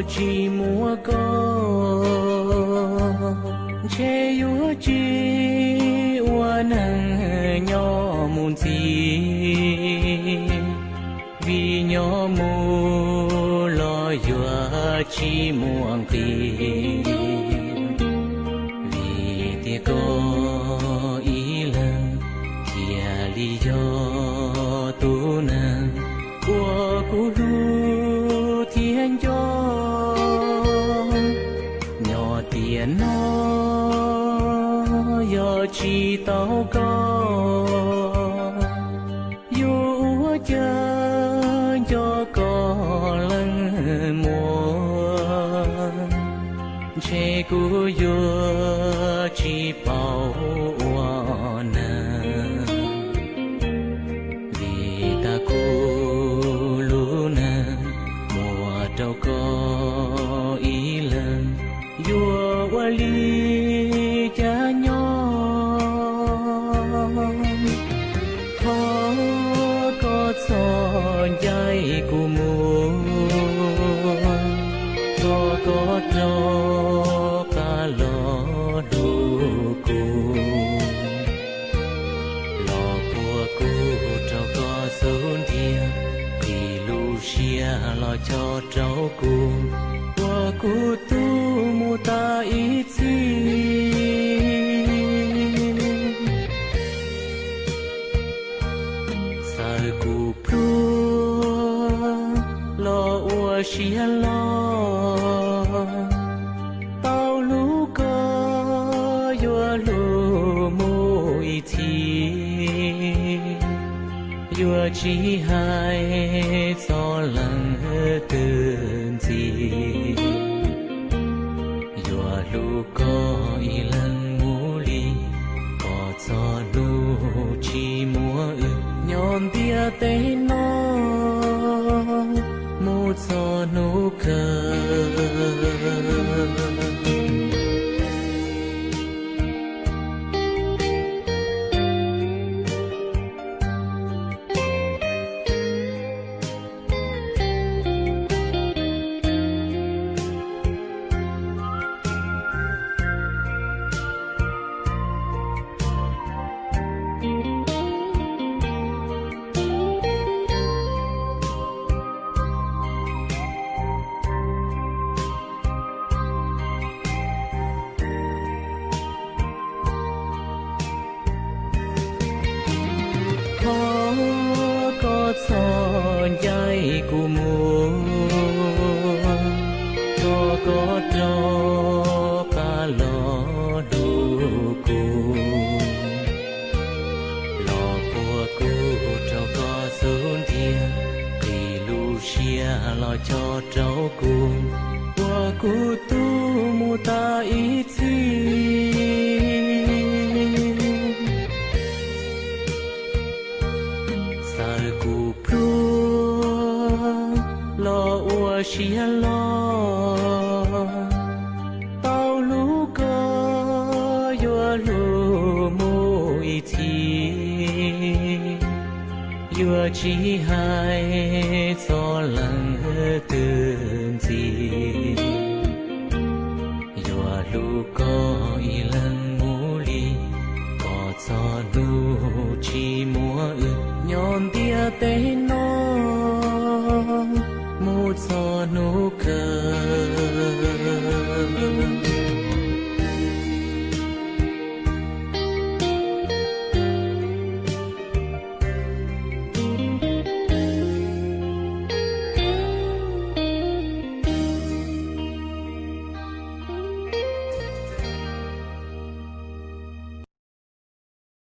chỉ mua có che yếu chỉ ua nâng nhỏ muốn gì vì nhỏ mù lo dọa chỉ muộn tiền vì tia có ý lần kia lý do tu nâng của cú lu thiên cho nhỏ tiền nó do chỉ tao có yêu chơi cho có lần mùa che cú yêu chỉ bảo nè vì ta cú lu nè mùa đâu có ý lần yêu qua ly cha nhỏ khó có son dây của mùa có cho cả lò đủ cu lò của cu cho có xuống thiên thì Lucia lo cho cháu cu của cu tu mu ta ít gì sai cu pro lo ua xia lo tao lú có yo lú mùi thi yo chỉ hai cho lần từng gì yo lú có ý lần mù li có cho lú chỉ mua nhon tia tê nó một gió nụ cười có son dây của mùa có cho cả lò đủ cu lò của cu cho có xuống thiên thì Lucia lo cho cháu cu của cu tu mu ta ít gì cu pro lo ua xia lo tao lú có yo lú mùi thi yo chỉ hai cho lần từng gì yo lú có ý lần mù li có cho lú chỉ mua nhon tia tên